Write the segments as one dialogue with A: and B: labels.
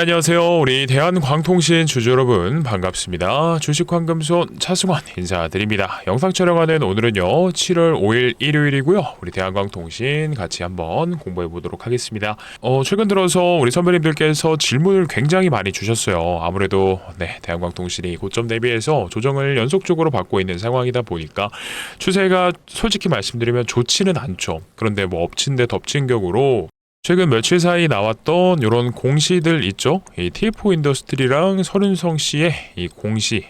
A: 안녕하세요. 우리 대한광통신 주주 여러분 반갑습니다. 주식황금손 차승원 인사드립니다. 영상 촬영하는 오늘은요 7월 5일 일요일이고요. 우리 대한광통신 같이 한번 공부해 보도록 하겠습니다. 최근 들어서 우리 선배님들께서 질문을 굉장히 많이 주셨어요. 아무래도 대한광통신이 고점 대비해서 조정을 연속적으로 받고 있는 상황이다 보니까 추세가 솔직히 말씀드리면 좋지는 않죠. 그런데 뭐 엎친 데 덮친 격으로 최근 며칠 사이 나왔던 이런 공시들 있죠? 이 TF 인더스트리랑 설윤성 씨의 이 공시,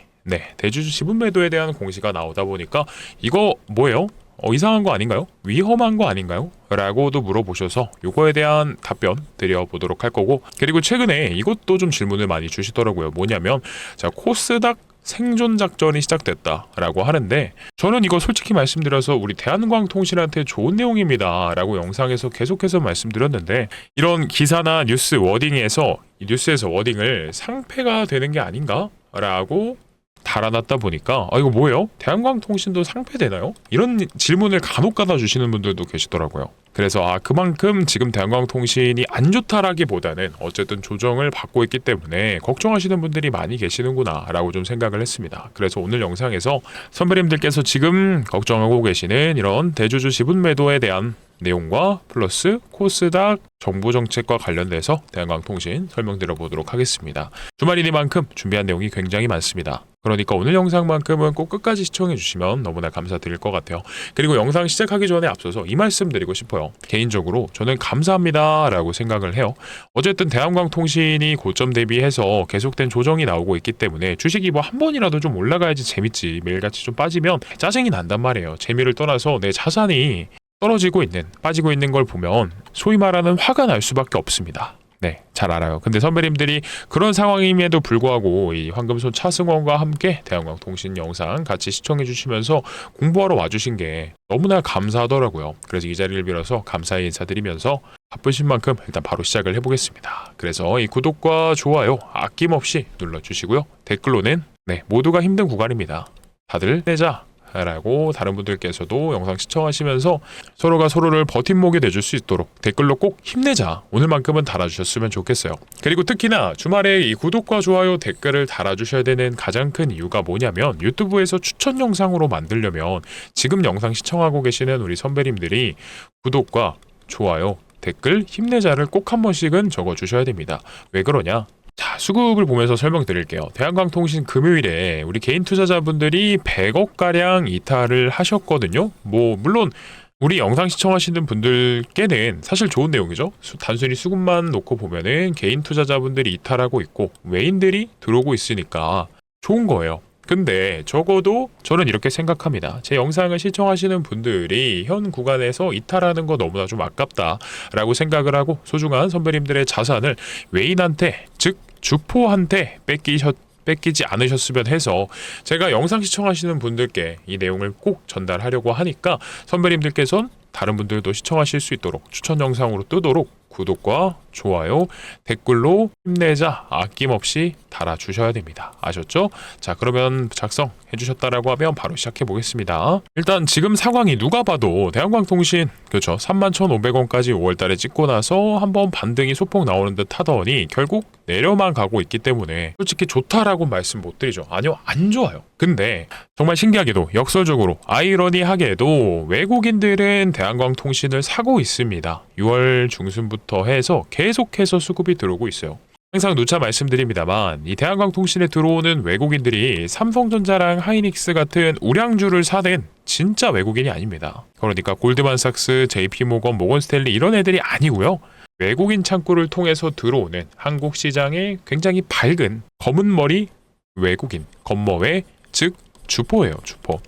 A: 대주주 지분 매도에 대한 공시가 나오다 보니까 이거 뭐예요? 이상한 거 아닌가요? 위험한 거 아닌가요? 라고도 물어보셔서 이거에 대한 답변 드려보도록 할 거고, 그리고 최근에 이것도 좀 질문을 많이 주시더라고요. 뭐냐면 자, 코스닥 생존 작전이 시작됐다라고 하는데, 저는 이거 솔직히 말씀드려서 우리 대한광통신한테 좋은 내용입니다 라고 영상에서 계속해서 말씀드렸는데, 이런 기사나 뉴스 워딩에서 뉴스에서 워딩을 상패가 되는 게 아닌가? 라고 달아놨다 보니까 이거 뭐예요? 대한광통신도 상패되나요? 이런 질문을 간혹가다 주시는 분들도 계시더라고요. 그래서 그만큼 지금 대한광통신이 안 좋다라기보다는 어쨌든 조정을 받고 있기 때문에 걱정하시는 분들이 많이 계시는구나 라고 좀 생각을 했습니다. 그래서 오늘 영상에서 선배님들께서 지금 걱정하고 계시는 이런 대주주 지분 매도에 대한 내용과 플러스 코스닥 정부 정책과 관련돼서 대한광통신 설명드려 보도록 하겠습니다. 주말이니만큼 준비한 내용이 굉장히 많습니다. 그러니까 오늘 영상만큼은 꼭 끝까지 시청해 주시면 너무나 감사드릴 것 같아요. 그리고 영상 시작하기 전에 앞서서 이 말씀 드리고 싶어요. 개인적으로 저는 감사합니다 라고 생각을 해요. 어쨌든 대한광통신이 고점 대비해서 계속된 조정이 나오고 있기 때문에 주식이 뭐 한 번이라도 좀 올라가야지 재밌지, 매일같이 좀 빠지면 짜증이 난단 말이에요. 재미를 떠나서 내 자산이 빠지고 있는 걸 보면 소위 말하는 화가 날 수밖에 없습니다. 잘 알아요. 근데 선배님들이 그런 상황임에도 불구하고 이 황금손 차승원과 함께 대한광통신 영상 같이 시청해 주시면서 공부하러 와주신 게 너무나 감사하더라고요. 그래서 이 자리를 빌어서 감사의 인사드리면서 바쁘신 만큼 일단 바로 시작을 해보겠습니다. 그래서 이 구독과 좋아요 아낌없이 눌러주시고요. 댓글로는 모두가 힘든 구간입니다. 다들 내자 라고 다른 분들께서도 영상 시청하시면서 서로가 서로를 버팀목이 돼줄 수 있도록 댓글로 꼭 힘내자 오늘만큼은 달아주셨으면 좋겠어요. 그리고 특히나 주말에 이 구독과 좋아요 댓글을 달아주셔야 되는 가장 큰 이유가 뭐냐면, 유튜브에서 추천 영상으로 만들려면 지금 영상 시청하고 계시는 우리 선배님들이 구독과 좋아요 댓글 힘내자를 꼭 한 번씩은 적어주셔야 됩니다. 왜 그러냐? 자, 수급을 보면서 설명드릴게요. 대한광통신 금요일에 우리 개인 투자자분들이 100억가량 이탈을 하셨거든요. 물론 우리 영상 시청하시는 분들께는 사실 좋은 내용이죠. 단순히 수급만 놓고 보면은 개인 투자자분들이 이탈하고 있고 외인들이 들어오고 있으니까 좋은 거예요. 근데 적어도 저는 이렇게 생각합니다. 제 영상을 시청하시는 분들이 현 구간에서 이탈하는 거 너무나 좀 아깝다라고 생각을 하고 소중한 선배님들의 자산을 외인한테, 즉 주포한테 뺏기지 않으셨으면 해서 제가 영상 시청하시는 분들께 이 내용을 꼭 전달하려고 하니까, 선배님들께서는 다른 분들도 시청하실 수 있도록 추천 영상으로 뜨도록 구독과 좋아요, 댓글로 힘내자 아낌없이 달아주셔야 됩니다. 아셨죠? 자, 그러면 작성해 주셨다라고 하면 바로 시작해 보겠습니다. 일단 지금 상황이 누가 봐도 대한광통신 31,500원까지 5월달에 찍고 나서 한번 반등이 소폭 나오는 듯 하더니 결국 내려만 가고 있기 때문에 솔직히 좋다라고 말씀 못 드리죠. 아니요, 안 좋아요. 근데 정말 신기하게도 역설적으로 아이러니하게도 외국인들은 대한광통신을 사고 있습니다. 6월 중순부터 해서 계속해서 수급이 들어오고 있어요. 항상 누차 말씀드립니다만 이 대한광통신에 들어오는 외국인들이 삼성전자랑 하이닉스 같은 우량주를 사는 진짜 외국인이 아닙니다. 그러니까 골드만삭스, JP모건, 모건스탠리 이런 애들이 아니고요. 외국인 창구를 통해서 들어오는 한국 시장에 굉장히 밝은 검은 머리 외국인, 검머외, 즉 주포예요, 주포.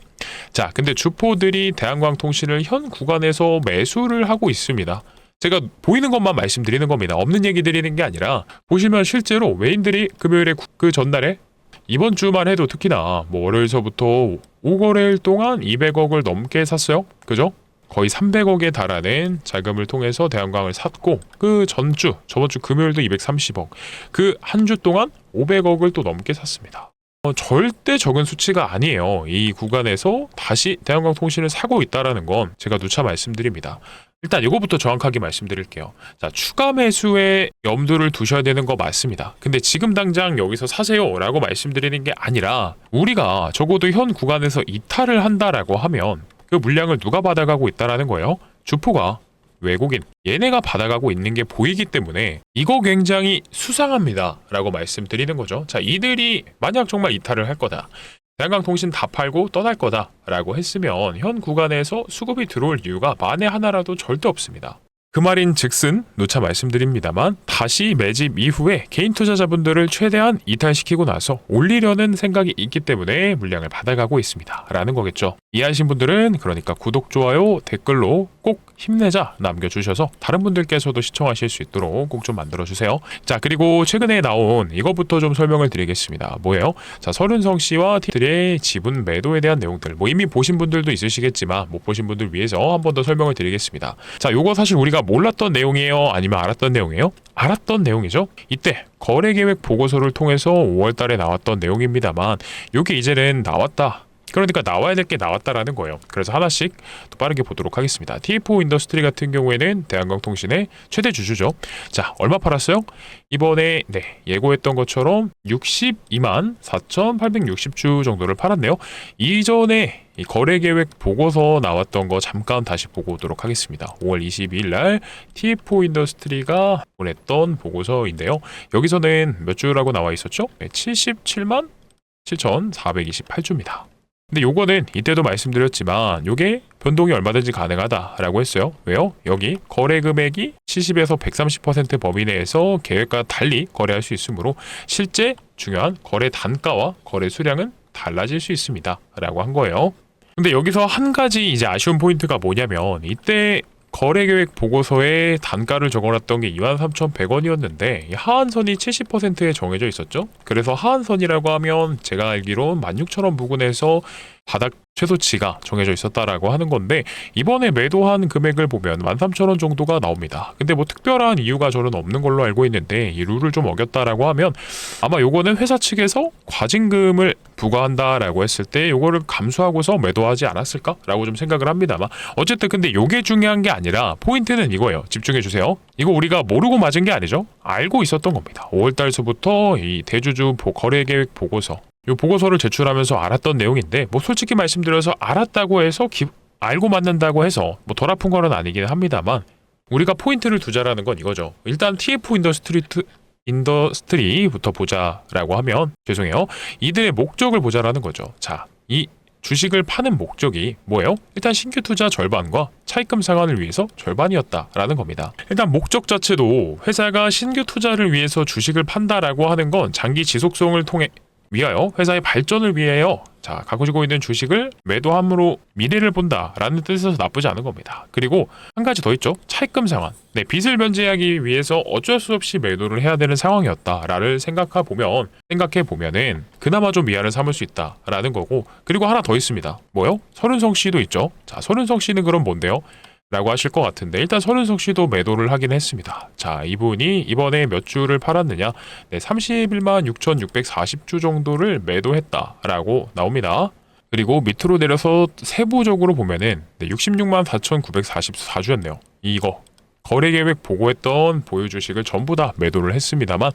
A: 자, 근데 주포들이 대한광통신을 현 구간에서 매수를 하고 있습니다. 제가 보이는 것만 말씀드리는 겁니다. 없는 얘기 드리는 게 아니라 보시면 실제로 외인들이 금요일에 그 전날에 이번 주만 해도 특히나 월요일서부터 5거래일 동안 200억을 넘게 샀어요. 그죠? 거의 300억에 달하는 자금을 통해서 대한광을 샀고, 그 전주, 저번 주 금요일도 230억, 그 한 주 동안 500억을 또 넘게 샀습니다. 절대 적은 수치가 아니에요. 이 구간에서 다시 대한광통신을 사고 있다라는 건 제가 누차 말씀드립니다. 일단 이거부터 정확하게 말씀드릴게요. 자, 추가 매수에 염두를 두셔야 되는 거 맞습니다. 근데 지금 당장 여기서 사세요 라고 말씀드리는 게 아니라 우리가 적어도 현 구간에서 이탈을 한다라고 하면 그 물량을 누가 받아가고 있다라는 거예요? 주포가, 외국인, 얘네가 받아가고 있는 게 보이기 때문에 이거 굉장히 수상합니다 라고 말씀드리는 거죠. 자, 이들이 만약 정말 이탈을 할 거다, 대한광통신 다 팔고 떠날 거다 라고 했으면 현 구간에서 수급이 들어올 이유가 만에 하나라도 절대 없습니다. 그 말인 즉슨 누차 말씀드립니다만 다시 매집 이후에 개인 투자자분들을 최대한 이탈시키고 나서 올리려는 생각이 있기 때문에 물량을 받아가고 있습니다 라는 거겠죠. 이해하신 분들은 그러니까 구독, 좋아요, 댓글로 꼭 힘내자 남겨주셔서 다른 분들께서도 시청하실 수 있도록 꼭 좀 만들어주세요. 자, 그리고 최근에 나온 이거부터 좀 설명을 드리겠습니다. 뭐예요? 자, 서른성 씨와 티들의 지분 매도에 대한 내용들, 뭐 이미 보신 분들도 있으시겠지만 못 보신 분들 위해서 한 번 더 설명을 드리겠습니다. 자, 요거 사실 우리가 몰랐던 내용이에요? 아니면 알았던 내용이에요? 알았던 내용이죠. 이때 거래계획 보고서를 통해서 5월 달에 나왔던 내용입니다만 요게 이제는 나왔다, 그러니까 나와야 될 게 나왔다라는 거예요. 그래서 하나씩 또 빠르게 보도록 하겠습니다. TF 인더스트리 같은 경우에는 대한광통신의 최대 주주죠. 자, 얼마 팔았어요? 이번에 예고했던 것처럼 62만 4,860주 정도를 팔았네요. 이전에 이 거래계획 보고서 나왔던 거 잠깐 다시 보고 오도록 하겠습니다. 5월 22일 날 TF 인더스트리가 보냈던 보고서인데요. 여기서는 몇 주라고 나와 있었죠? 77만 7,428주입니다. 근데 요거는 이때도 말씀드렸지만 요게 변동이 얼마든지 가능하다라고 했어요. 왜요? 여기 거래 금액이 70에서 130% 범위 내에서 계획과 달리 거래할 수 있으므로 실제 중요한 거래 단가와 거래 수량은 달라질 수 있습니다 라고 한 거예요. 근데 여기서 한 가지 이제 아쉬운 포인트가 뭐냐면 이때 거래계획 보고서에 단가를 적어놨던 게 23,100원이었는데 하한선이 70%에 정해져 있었죠. 그래서 하한선이라고 하면 제가 알기로 16,000원 부근에서 바닥 최소치가 정해져 있었다라고 하는 건데 이번에 매도한 금액을 보면 13,000원 정도가 나옵니다. 근데 뭐 특별한 이유가 저는 없는 걸로 알고 있는데 이 룰을 좀 어겼다라고 하면 아마 요거는 회사 측에서 과징금을 부과한다라고 했을 때 요거를 감수하고서 매도하지 않았을까라고 좀 생각을 합니다만 어쨌든 근데 요게 중요한 게 아니라 포인트는 이거예요. 집중해 주세요. 이거 우리가 모르고 맞은 게 아니죠. 알고 있었던 겁니다. 5월달서부터 이 대주주 거래계획 보고서 이 보고서를 제출하면서 알았던 내용인데 뭐 솔직히 말씀드려서 알았다고 해서 알고 맞는다고 해서 뭐 덜 아픈 거는 아니긴 합니다만 우리가 포인트를 두자라는 건 이거죠. 일단 TF 인더스트리부터 보자라고 하면 죄송해요. 이들의 목적을 보자라는 거죠. 자, 이 주식을 파는 목적이 뭐예요? 일단 신규 투자 절반과 차입금 상환을 위해서 절반이었다라는 겁니다. 일단 목적 자체도 회사가 신규 투자를 위해서 주식을 판다라고 하는 건 장기 지속성을 통해 위하여 회사의 발전을 위하여 자 가지고 있는 주식을 매도함으로 미래를 본다라는 뜻에서 나쁘지 않은 겁니다. 그리고 한 가지 더 있죠. 차입금 상환. 빚을 면제하기 위해서 어쩔 수 없이 매도를 해야 되는 상황이었다라를 생각해 보면은 그나마 좀 미안을 삼을 수 있다라는 거고 그리고 하나 더 있습니다. 뭐요? 서른성 씨도 있죠. 자, 서른성 씨는 그럼 뭔데요? 라고 하실 것 같은데 일단 서른석 씨도 매도를 하긴 했습니다. 자, 이분이 이번에 몇 주를 팔았느냐 31만 6,640주 정도를 매도했다라고 나옵니다. 그리고 밑으로 내려서 세부적으로 보면은 66만 4,944주였네요. 이거 거래계획 보고했던 보유 주식을 전부 다 매도를 했습니다만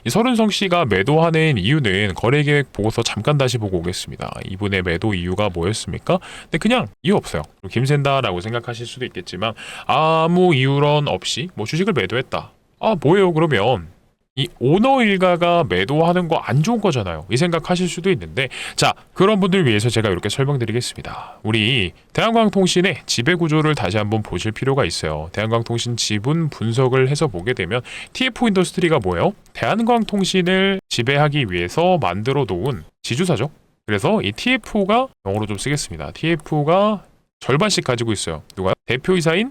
A: 이 서른성 씨가 매도하는 이유는 거래계획 보고서 잠깐 다시 보고 오겠습니다. 이분의 매도 이유가 뭐였습니까? 근데 그냥 이유 없어요. 김샌다라고 생각하실 수도 있겠지만 아무 이유런 없이 뭐 주식을 매도했다. 아 뭐예요 그러면 이 오너 일가가 매도하는 거 안 좋은 거잖아요. 이 생각하실 수도 있는데 자 그런 분들 위해서 제가 이렇게 설명드리겠습니다. 우리 대한광통신의 지배 구조를 다시 한번 보실 필요가 있어요. 대한광통신 지분 분석을 해서 보게 되면 TF 인더스트리가 뭐예요? 대한광통신을 지배하기 위해서 만들어 놓은 지주사죠. 그래서 이 TF가 영어로 좀 쓰겠습니다. TF가 절반씩 가지고 있어요. 누가요? 대표이사인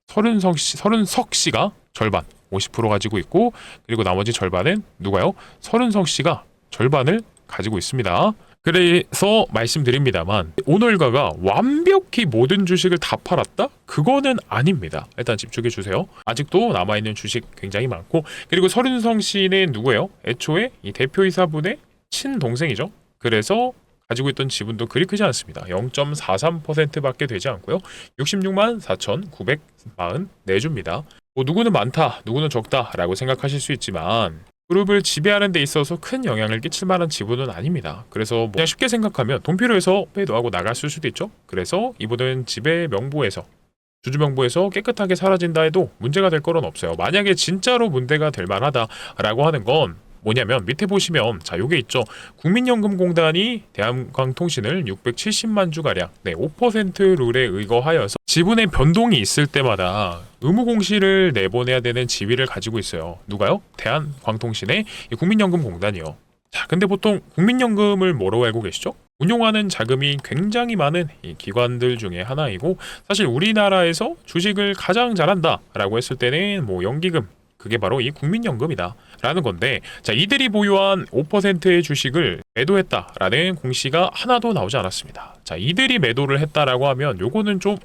A: 서른석 씨가 절반 50% 가지고 있고 그리고 나머지 절반은 누가요? 서른석 씨가 절반을 가지고 있습니다. 그래서 말씀드립니다만 오너 일가가 완벽히 모든 주식을 다 팔았다? 그거는 아닙니다. 일단 집중해 주세요. 아직도 남아있는 주식 굉장히 많고 그리고 서른석 씨는 누구예요? 애초에 이 대표이사분의 친동생이죠. 그래서 가지고 있던 지분도 그리 크지 않습니다. 0.43%밖에 되지 않고요. 66만 4,944주입니다. 뭐 누구는 많다, 누구는 적다라고 생각하실 수 있지만 그룹을 지배하는 데 있어서 큰 영향을 끼칠 만한 지분은 아닙니다. 그래서 뭐 그냥 쉽게 생각하면 돈 필요해서 매도하고 나갔을 수도 있죠. 그래서 이분은 지배 명부에서 주주 명부에서 깨끗하게 사라진다 해도 문제가 될 거는 없어요. 만약에 진짜로 문제가 될 만하다라고 하는 건 뭐냐면 밑에 보시면 자 요게 있죠. 국민연금공단이 대한광통신을 670만 주가량 5% 룰에 의거하여서 지분의 변동이 있을 때마다 의무 공시를 내보내야 되는 지위를 가지고 있어요. 누가요? 대한광통신의 국민연금공단이요. 자, 근데 보통 국민연금을 뭐라고 알고 계시죠? 운용하는 자금이 굉장히 많은 이 기관들 중에 하나이고 사실 우리나라에서 주식을 가장 잘한다라고 했을 때는 뭐 연기금 그게 바로 이 국민연금이다 라는 건데 자 이들이 보유한 5%의 주식을 매도했다라는 공시가 하나도 나오지 않았습니다. 자 이들이 매도를 했다라고 하면 요거는 좀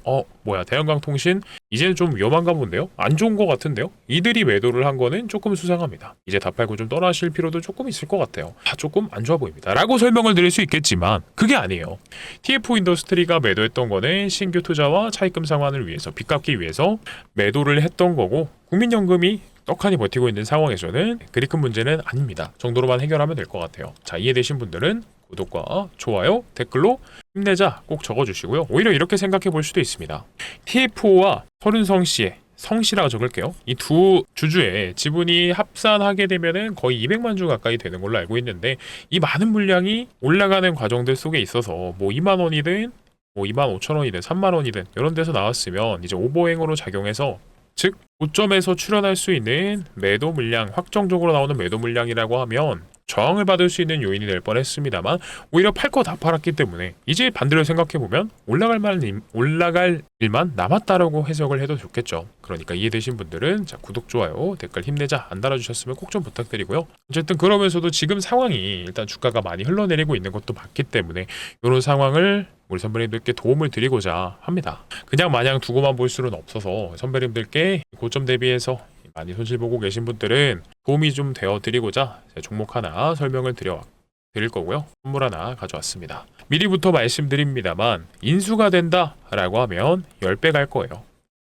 A: 대한광통신 이제는 좀 위험한가 본데요? 안 좋은 것 같은데요? 이들이 매도를 한 거는 조금 수상합니다. 이제 다 팔고 좀 떠나실 필요도 조금 있을 것 같아요. 조금 안 좋아 보입니다 라고 설명을 드릴 수 있겠지만 그게 아니에요. TF 인더스트리가 매도했던 거는 신규 투자와 차입금 상환을 위해서 빚 갚기 위해서 매도를 했던 거고 국민연금이 떡하니 버티고 있는 상황에서는 그리 큰 문제는 아닙니다. 정도로만 해결하면 될 것 같아요. 자 이해되신 분들은 구독과 좋아요, 댓글로 힘내자 꼭 적어주시고요. 오히려 이렇게 생각해 볼 수도 있습니다. TFO와 서른성씨의 성씨라고 적을게요. 이 두 주주의 지분이 합산하게 되면은 거의 200만 주 가까이 되는 걸로 알고 있는데 이 많은 물량이 올라가는 과정들 속에 있어서 뭐 2만 원이든 뭐 2만 5천 원이든 3만 원이든 이런 데서 나왔으면 이제 오버행으로 작용해서 즉 고점에서 출현할 수 있는 매도 물량, 확정적으로 나오는 매도 물량이라고 하면 저항을 받을 수 있는 요인이 될 뻔했습니다만 오히려 팔 거 다 팔았기 때문에 이제 반대로 생각해보면 올라갈 일만 남았다라고 해석을 해도 좋겠죠. 그러니까 이해되신 분들은 자 구독, 좋아요, 댓글 힘내자 안 달아주셨으면 꼭 좀 부탁드리고요. 어쨌든 그러면서도 지금 상황이 일단 주가가 많이 흘러내리고 있는 것도 맞기 때문에 이런 상황을 우리 선배님들께 도움을 드리고자 합니다. 그냥 마냥 두고만 볼 수는 없어서 선배님들께 고점 대비해서 많이 손실 보고 계신 분들은 도움이 좀 되어 드리고자 종목 하나 설명을 드릴 거고요. 선물 하나 가져왔습니다. 미리부터 말씀드립니다만 인수가 된다라고 하면 10배 갈 거예요.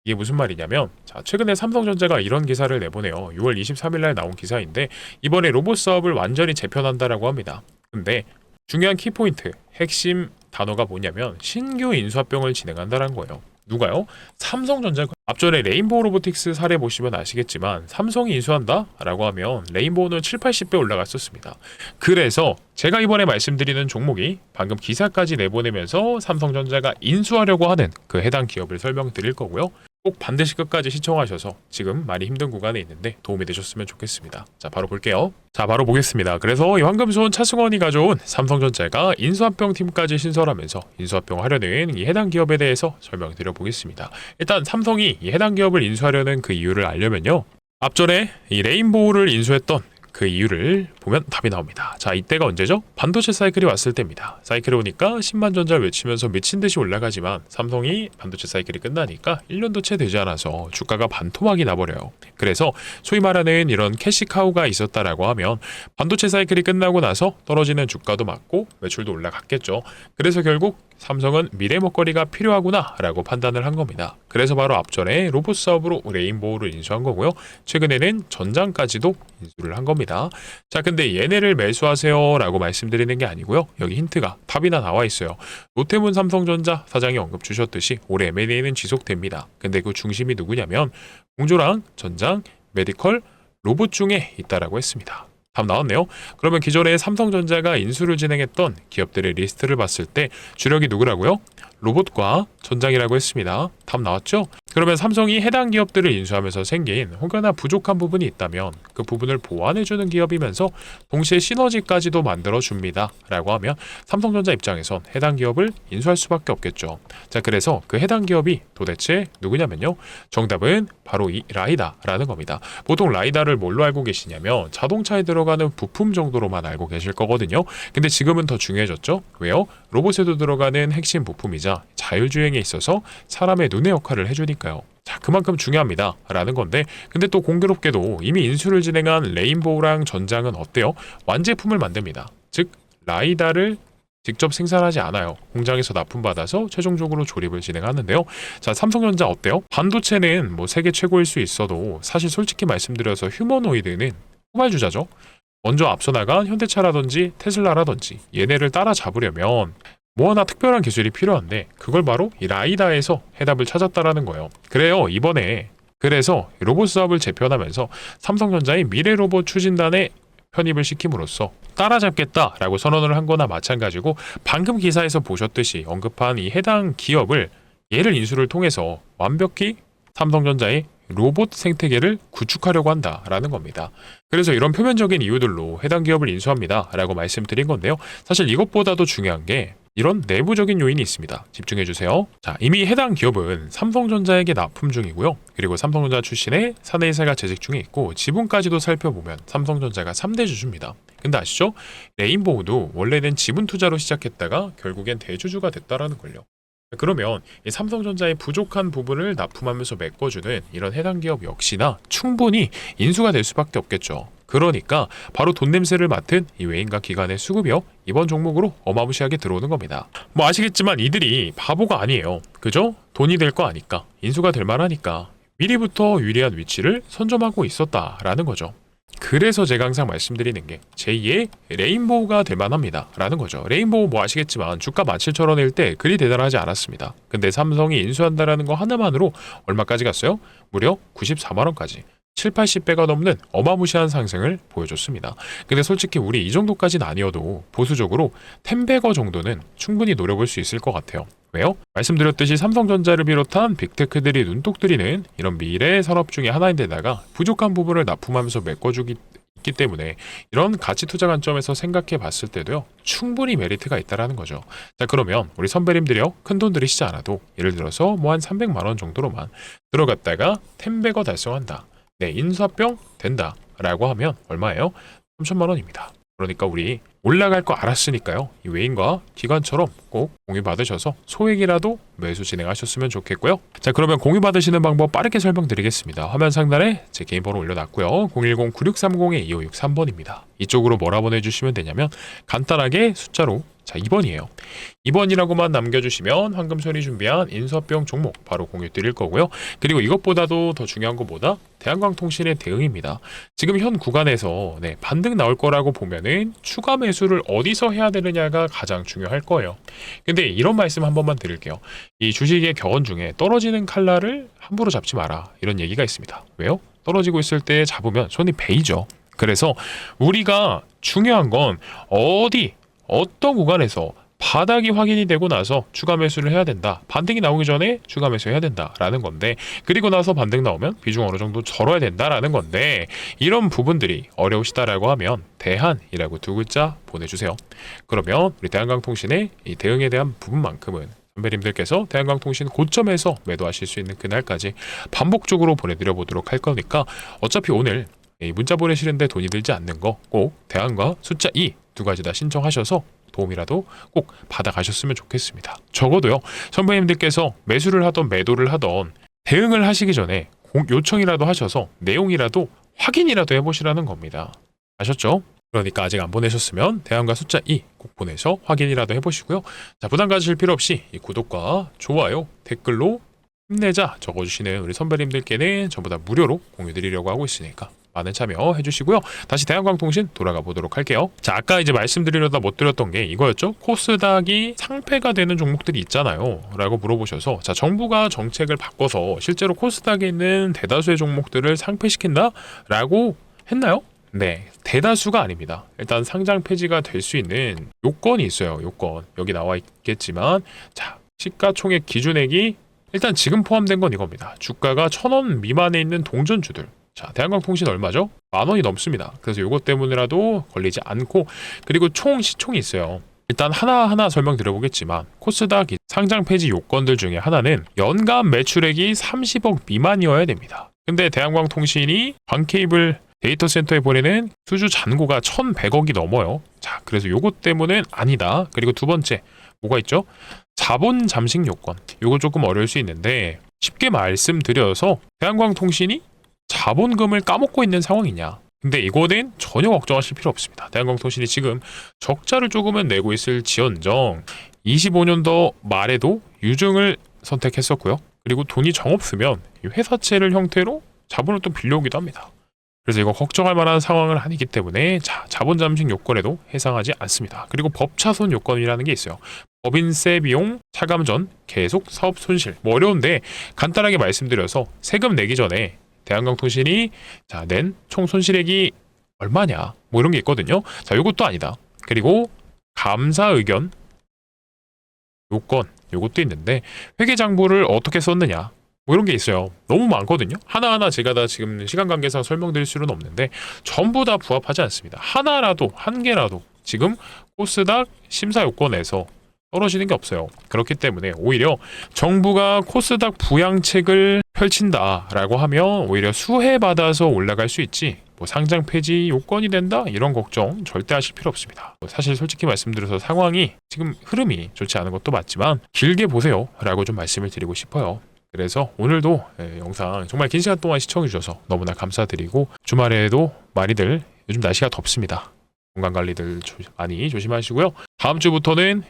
A: 이게 무슨 말이냐면 자 최근에 삼성전자가 이런 기사를 내보내요. 6월 23일 날 나온 기사인데 이번에 로봇 사업을 완전히 재편한다라고 합니다. 근데 중요한 키포인트, 핵심 단어가 뭐냐면 신규 인수합병을 진행한다는 거예요. 누가요? 삼성전자. 앞전에 레인보우 로보틱스 사례 보시면 아시겠지만 삼성이 인수한다? 라고 하면 레인보우는 7, 80배 올라갔었습니다. 그래서 제가 이번에 말씀드리는 종목이 방금 기사까지 내보내면서 삼성전자가 인수하려고 하는 그 해당 기업을 설명드릴 거고요. 꼭 반드시 끝까지 시청하셔서 지금 많이 힘든 구간에 있는데 도움이 되셨으면 좋겠습니다. 자 바로 볼게요. 자 바로 보겠습니다. 그래서 이 황금손 차승원이 가져온 삼성전자가 인수합병 팀까지 신설하면서 인수합병 하려는 이 해당 기업에 대해서 설명드려 보겠습니다. 일단 삼성이 이 해당 기업을 인수하려는 그 이유를 알려면요. 앞전에 이 레인보우를 인수했던 그 이유를 보면 답이 나옵니다. 자 이때가 언제죠? 반도체 사이클이 왔을 때입니다. 사이클이 오니까 10만 전자를 외치면서 미친듯이 올라가지만 삼성이 반도체 사이클이 끝나니까 1년도 채 되지 않아서 주가가 반토막이 나버려요. 그래서 소위 말하는 이런 캐시카우가 있었다라고 하면 반도체 사이클이 끝나고 나서 떨어지는 주가도 맞고 매출도 올라갔겠죠. 그래서 결국 삼성은 미래 먹거리가 필요하구나 라고 판단을 한 겁니다. 그래서 바로 앞전에 로봇 사업으로 레인보우를 인수한 거고요. 최근에는 전장까지도 인수를 한 겁니다. 자 근데 얘네를 매수하세요 라고 말씀드리는 게 아니고요. 여기 힌트가 답이나 나와 있어요. 노태문 삼성전자 사장이 언급 주셨듯이 올해 M&A는 지속됩니다. 근데 그 중심이 누구냐면 공조랑 전장, 메디컬, 로봇 중에 있다라고 했습니다. 답 나왔네요. 그러면 기존에 삼성전자가 인수를 진행했던 기업들의 리스트를 봤을 때 주력이 누구라고요? 로봇과 전장이라고 했습니다. 답 나왔죠? 그러면 삼성이 해당 기업들을 인수하면서 생긴 혹여나 부족한 부분이 있다면 그 부분을 보완해주는 기업이면서 동시에 시너지까지도 만들어줍니다. 라고 하면 삼성전자 입장에선 해당 기업을 인수할 수밖에 없겠죠. 자, 그래서 그 해당 기업이 도대체 누구냐면요. 정답은 바로 이 라이다라는 겁니다. 보통 라이다를 뭘로 알고 계시냐면 자동차에 들어가는 부품 정도로만 알고 계실 거거든요. 근데 지금은 더 중요해졌죠. 왜요? 로봇에도 들어가는 핵심 부품이자 자율주행에 있어서 사람의 눈의 역할을 해주니까요. 자, 그만큼 중요합니다. 라는 건데 근데 또 공교롭게도 이미 인수를 진행한 레인보우랑 전장은 어때요? 완제품을 만듭니다. 즉 라이다를 직접 생산하지 않아요. 공장에서 납품받아서 최종적으로 조립을 진행하는데요. 자, 삼성전자 어때요? 반도체는 뭐 세계 최고일 수 있어도 사실 솔직히 말씀드려서 휴머노이드는 후발주자죠. 먼저 앞서 나간 현대차라든지 테슬라라든지 얘네를 따라잡으려면 뭐 하나 특별한 기술이 필요한데 그걸 바로 이 라이다에서 해답을 찾았다라는 거예요. 그래요. 이번에 그래서 로봇 사업을 재편하면서 삼성전자의 미래 로봇 추진단에 편입을 시킴으로써 따라잡겠다라고 선언을 한 거나 마찬가지고 방금 기사에서 보셨듯이 언급한 이 해당 기업을 얘를 인수를 통해서 완벽히 삼성전자의 로봇 생태계를 구축하려고 한다라는 겁니다. 그래서 이런 표면적인 이유들로 해당 기업을 인수합니다라고 말씀드린 건데요. 사실 이것보다도 중요한 게 이런 내부적인 요인이 있습니다. 집중해 주세요. 자, 이미 해당 기업은 삼성전자에게 납품 중이고요. 그리고 삼성전자 출신의 사내이사가 재직 중에 있고 지분까지도 살펴보면 삼성전자가 3대 주주입니다. 근데 아시죠? 레인보우도 원래는 지분 투자로 시작했다가 결국엔 대주주가 됐다라는 걸요. 그러면 이 삼성전자의 부족한 부분을 납품하면서 메꿔주는 이런 해당 기업 역시나 충분히 인수가 될 수밖에 없겠죠. 그러니까 바로 돈 냄새를 맡은 이 외인과 기관의 수급이요, 이번 종목으로 어마무시하게 들어오는 겁니다. 뭐 아시겠지만 이들이 바보가 아니에요. 그죠? 돈이 될 거 아니까, 인수가 될 만하니까 미리부터 유리한 위치를 선점하고 있었다라는 거죠. 그래서 제가 항상 말씀드리는 게 제2의 레인보우가 될 만합니다 라는 거죠. 레인보우 뭐 아시겠지만 주가 17,000원일 때 그리 대단하지 않았습니다. 근데 삼성이 인수한다라는 거 하나만으로 얼마까지 갔어요? 무려 94만원까지 7, 80배가 넘는 어마무시한 상승을 보여줬습니다. 근데 솔직히 우리 이 정도까지는 아니어도 보수적으로 10배거 정도는 충분히 노려볼 수 있을 것 같아요. 왜요? 말씀드렸듯이 삼성전자를 비롯한 빅테크들이 눈독 들이는 이런 미래 산업 중에 하나인데다가 부족한 부분을 납품하면서 메꿔주기 있기 때문에 이런 가치 투자 관점에서 생각해 봤을 때도요, 충분히 메리트가 있다라는 거죠. 자, 그러면 우리 선배님들이요, 큰 돈 들이시지 않아도 예를 들어서 뭐 한 300만 원 정도로만 들어갔다가 10배거 달성한다, 네, 인수합병 된다 라고 하면 얼마예요? 3천만 원입니다. 그러니까 우리 올라갈 거 알았으니까요, 이 외인과 기관처럼 꼭 공유 받으셔서 소액이라도 매수 진행하셨으면 좋겠고요. 자, 그러면 공유 받으시는 방법 빠르게 설명드리겠습니다. 화면 상단에 제 개인 번호 올려놨고요. 010-9630-2563번입니다. 이쪽으로 뭐라 보내주시면 되냐면 간단하게 숫자로, 자, 2번이에요. 2번이라고만 남겨주시면 황금 손이 준비한 인수합병 종목 바로 공유 드릴 거고요. 그리고 이것보다도 더 중요한 것보다 대한광통신의 대응입니다. 지금 현 구간에서 반등 나올 거라고 보면은 추가 매수를 어디서 해야 되느냐가 가장 중요할 거예요. 근데 이런 말씀 한 번만 드릴게요. 이 주식의 격언 중에 떨어지는 칼날을 함부로 잡지 마라, 이런 얘기가 있습니다. 왜요? 떨어지고 있을 때 잡으면 손이 베이죠. 그래서 우리가 중요한 건 어떤 구간에서 바닥이 확인이 되고 나서 추가 매수를 해야 된다, 반등이 나오기 전에 추가 매수해야 된다라는 건데, 그리고 나서 반등 나오면 비중 어느 정도 절어야 된다라는 건데, 이런 부분들이 어려우시다라고 하면 대한이라고 두 글자 보내주세요. 그러면 우리 대한광통신의 이 대응에 대한 부분만큼은 선배님들께서 대한광통신 고점에서 매도하실 수 있는 그날까지 반복적으로 보내드려 보도록 할 거니까, 어차피 오늘 문자 보내시는데 돈이 들지 않는 거 꼭 대한과 숫자 2 두 가지 다 신청하셔서 도움이라도 꼭 받아가셨으면 좋겠습니다. 적어도요, 선배님들께서 매수를 하던 매도를 하던 대응을 하시기 전에 요청이라도 하셔서 내용이라도 확인이라도 해보시라는 겁니다. 아셨죠? 그러니까 아직 안 보내셨으면 대한과 숫자 2 꼭 보내서 확인이라도 해보시고요. 자, 부담 가지실 필요 없이 이 구독과 좋아요, 댓글로 힘내자 적어주시는 우리 선배님들께는 전부 다 무료로 공유드리려고 하고 있으니까 많은 참여해 주시고요. 다시 대한광통신 돌아가 보도록 할게요. 자, 아까 이제 말씀드리려다 못 드렸던 게 이거였죠. 코스닥이 상폐가 되는 종목들이 있잖아요 라고 물어보셔서, 자, 정부가 정책을 바꿔서 실제로 코스닥에 있는 대다수의 종목들을 상폐시킨다 라고 했나요? 네, 대다수가 아닙니다. 일단 상장 폐지가 될 수 있는 요건이 있어요. 요건 여기 나와 있겠지만, 자, 시가총액 기준액이 일단 지금 포함된 건 이겁니다. 주가가 1,000원 미만에 있는 동전주들, 자, 대한광통신 얼마죠? 10,000원이 넘습니다. 그래서 요것 때문이라도 걸리지 않고, 그리고 총 시총이 있어요. 일단 하나하나 설명드려보겠지만, 코스닥 상장 폐지 요건들 중에 하나는 연간 매출액이 30억 미만이어야 됩니다. 근데 대한광통신이 광케이블 데이터 센터에 보내는 수주 잔고가 1,100억이 넘어요. 자, 그래서 요것 때문은 아니다. 그리고 두 번째 뭐가 있죠? 자본 잠식 요건. 요거 조금 어려울 수 있는데, 쉽게 말씀드려서 대한광통신이 자본금을 까먹고 있는 상황이냐? 근데 이거는 전혀 걱정하실 필요 없습니다. 대한광통신이 지금 적자를 조금은 내고 있을 지언정 25년도 말에도 유증을 선택했었고요. 그리고 돈이 정 없으면 이 회사채를 형태로 자본을 또 빌려오기도 합니다. 그래서 이거 걱정할 만한 상황은 아니기 때문에 자본 잠식 요건에도 해당하지 않습니다. 그리고 법차손 요건이라는 게 있어요. 법인세 비용, 차감전, 계속 사업 손실. 뭐 어려운데 간단하게 말씀드려서 세금 내기 전에 대한광통신이 낸 총 손실액이 얼마냐 뭐 이런 게 있거든요. 자, 요것도 아니다. 그리고 감사 의견 요건 요것도 있는데 회계장부를 어떻게 썼느냐 뭐 이런 게 있어요. 너무 많거든요. 하나하나 제가 다 지금 시간 관계상 설명드릴 수는 없는데 전부 다 부합하지 않습니다. 하나라도 한 개라도 지금 코스닥 심사 요건에서 떨어지는 게 없어요. 그렇기 때문에 오히려 정부가 코스닥 부양책을 펼친다라고 하면 오히려 수혜받아서 올라갈 수 있지 뭐 상장 폐지 요건이 된다 이런 걱정 절대 하실 필요 없습니다. 사실 솔직히 말씀드려서 상황이 지금 흐름이 좋지 않은 것도 맞지만 길게 보세요 라고 좀 말씀을 드리고 싶어요. 그래서 오늘도 영상 정말 긴 시간 동안 시청해 주셔서 너무나 감사드리고 주말에도 많이들 요즘 날씨가 덥습니다. 건강관리들 많이 조심하시고요. 다음 주부터는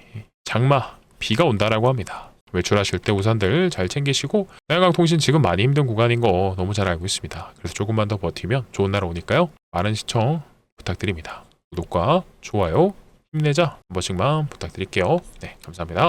A: 장마 비가 온다라고 합니다. 외출하실 때 우산들 잘 챙기시고 대한광통신 지금 많이 힘든 구간인 거 너무 잘 알고 있습니다. 그래서 조금만 더 버티면 좋은 날 오니까요. 많은 시청 부탁드립니다. 구독과 좋아요 힘내자 한 번씩만 부탁드릴게요. 네, 감사합니다.